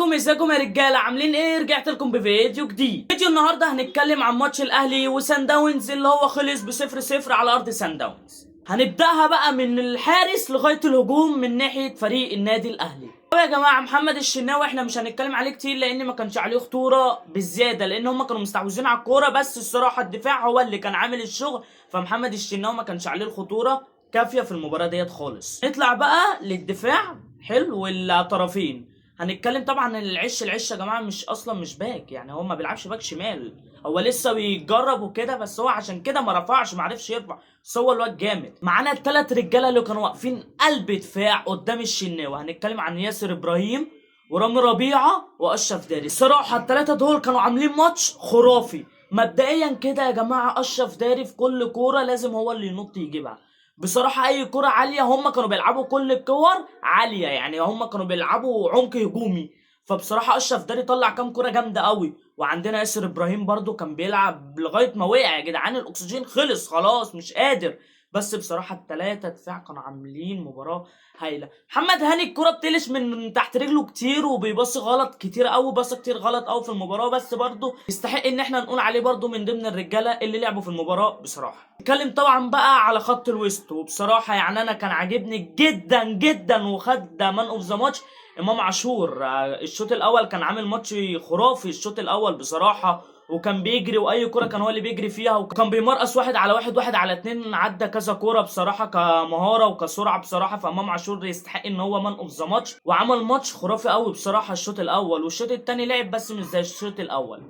عليكم، ازيكم يا رجاله؟ عاملين ايه؟ رجعت لكم بفيديو جديد. فيديو النهارده هنتكلم عن ماتش الاهلي وسان داونز اللي هو خلص ب0-0 على ارض سان داونز. هنبداها بقى من الحارس لغايه الهجوم من ناحيه فريق النادي الاهلي. يا جماعه محمد الشناوي احنا مش هنتكلم عليه كتير لان ما كانش عليه خطوره بالزياده، لان هم كانوا مستحوذين على الكوره، بس الصراحه الدفاع هو اللي كان عامل الشغل، فمحمد الشناوي ما كانش عليه الخطوره كافيه في المباراه ديت خالص. نطلع بقى للدفاع حلو والطرفين. هنتكلم طبعا العش يا جماعه مش اصلا مش باك، يعني هو ما بيلعبش باك شمال، هو لسه بيجرب وكده، بس هو عشان كده ما رفعش، ما عرفش يرفع، بس هو الواد جامد. معانا الثلاث رجاله اللي كانوا واقفين قلب دفاع قدام الشناوي، هنتكلم عن ياسر ابراهيم ورامي ربيعه واشرف داري. الصراحه الثلاثه دول كانوا عاملين ماتش خرافي. مبدئيا كده يا جماعه اشرف داري في كل كوره لازم هو اللي ينط يجيبها. بصراحة أي كرة عالية هم كانوا بيلعبوا كل الكور عالية، يعني هم كانوا بيلعبوا عمق هجومي، فبصراحة أشرف داري طلع كام كرة جامدة قوي. وعندنا ياسر إبراهيم برضو كان بيلعب لغاية ما وقع، يا جدعان الأكسجين خلص خلاص مش قادر. بس بصراحة التلاتة دفاع كانوا عاملين مباراة هايلة. محمد هاني الكرة بتلش من تحت رجله كتير وبيبص غلط كتير قوي، بص كتير غلط قوي في المباراة، بس برضو يستحق ان احنا نقول عليه برضو من ضمن الرجالة اللي لعبوا في المباراة بصراحة. نتكلم طبعا بقى على خط الوسط، وبصراحة يعني انا كان عاجبني جدا جدا وخد مان اوف ذا ماتش امام عاشور. الشوط الاول كان عامل ماتش خرافي، الشوط الاول بصراحة، وكان بيجري واي كرة كان هو اللي بيجري فيها، وكان بيمرقص واحد على واحد، واحد على اتنين، عدى كذا كرة بصراحة كمهارة وكسرعة بصراحة. فامام عاشور يستحق ان هو مان اوف ذا ماتش، وعمل ماتش خرافي قوي بصراحة الشوط الاول. والشوط التاني لعب بس مش زي الشوط الاول.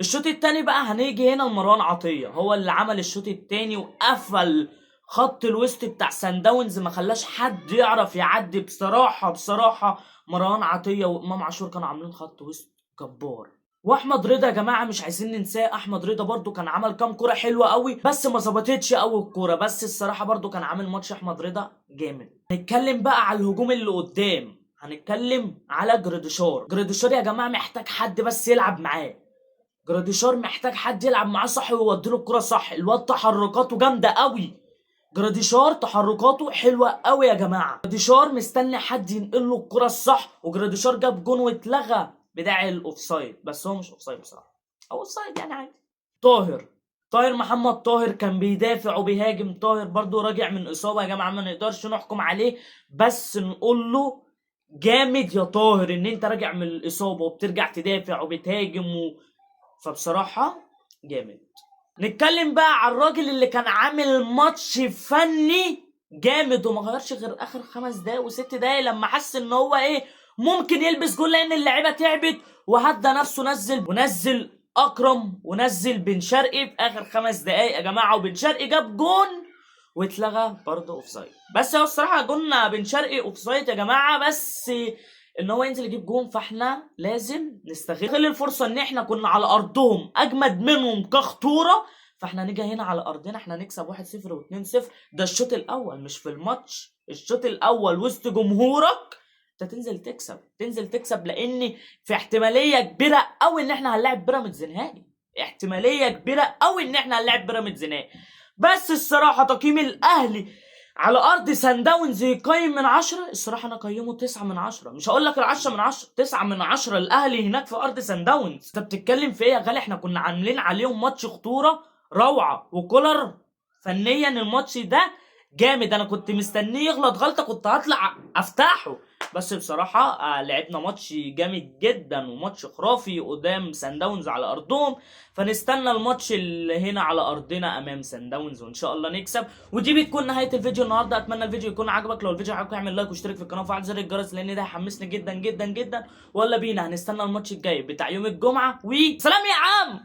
الشوط التاني بقى هنيجي هنا لمروان عطية، هو اللي عمل الشوط التاني وقفل خط الوسط بتاع سان داونز، ما خلاش حد يعرف يعدي. بصراحة مروان عطية وامام عاشور كانوا عاملين خط وسط جبار. واحمد رضا يا جماعه مش عايزين ننساه، احمد رضا برضو كان عمل كام كوره حلوه قوي بس ما ظبطتش قوي الكوره، بس الصراحه برضو كان عامل ماتش احمد رضا جامد. هنتكلم بقى على الهجوم اللي قدام، هنتكلم على جراديشار يا جماعه محتاج حد بس يلعب معاه. جراديشار محتاج حد يلعب معاه صح ويوديله الكوره صح، الواد تحركاته جامده قوي، جراديشار تحركاته حلوه قوي يا جماعه. جراديشار مستني حد ينقل له الكوره الصح، وجراديشار جاب جون واتلغى بداعي الاوفسايد، بس هو مش اوفسايد بصراحه، او اوفسايد يعني عادي. طاهر محمد طاهر كان بيدافع وبيهاجم، طاهر برضو راجع من اصابه يا جماعه، ما نقدرش نحكم عليه، بس نقول له جامد يا طاهر ان انت راجع من الاصابه وبترجع تدافع وبتهاجم فبصراحه جامد. نتكلم بقى على الراجل اللي كان عامل ماتش فني جامد وما غيرش غير اخر 5 دقايق و6 دقايق لما حس ان هو ايه ممكن يلبس جول، لان اللعيبه تعبت وهدى نفسه، ونزل اكرم ونزل بن شرقي في اخر 5 دقايق يا جماعه، وبن شرقي جاب جون واتلغى برضه اوفسايد. بس هو الصراحه جولنا بن شرقي اوفسايد يا جماعه، بس ان هو ينزل يجيب جون، فاحنا لازم نستغل الفرصه ان احنا كنا على ارضهم اجمد منهم كخطوره، فاحنا نيجي هنا على ارضنا احنا نكسب 1-0 و2-0. ده الشوط الاول مش في الماتش، الشوط الاول وسط جمهورك انت تنزل تكسب، لان في احتماليه كبيره قوي ان احنا هنلاعب بيراميدز نهائي، احتماليه كبيره قوي ان احنا هنلاعب بيراميدز نهائي. بس الصراحه تقييم الاهلي على ارض سان داونز يقيم من 10، الصراحه انا اقيمه 9/10، مش هقول لك 10/10، 9/10. الاهلي هناك في ارض سان داونز، انت بتتكلم في ايه يا غالي؟ احنا كنا عاملين عليهم ماتش خطوره روعه، وكولر فنيا الماتش ده جامد، انا كنت مستنيه يغلط غلطه كنت هطلع افتحه، بس بصراحه لعبنا ماتش جامد جدا وماتش خرافي قدام سان داونز على ارضهم. فنستنى الماتش اللي هنا على ارضنا امام سان داونز وان شاء الله نكسب. ودي بتكون نهايه الفيديو النهارده، اتمنى الفيديو يكون عجبك، لو الفيديو عجبك اعمل لايك واشترك في القناه وفعل زر الجرس لان ده هيحمسني جدا جدا جدا. ولا بينا هنستنى الماتش الجاي بتاع يوم الجمعه، وسلام يا عم.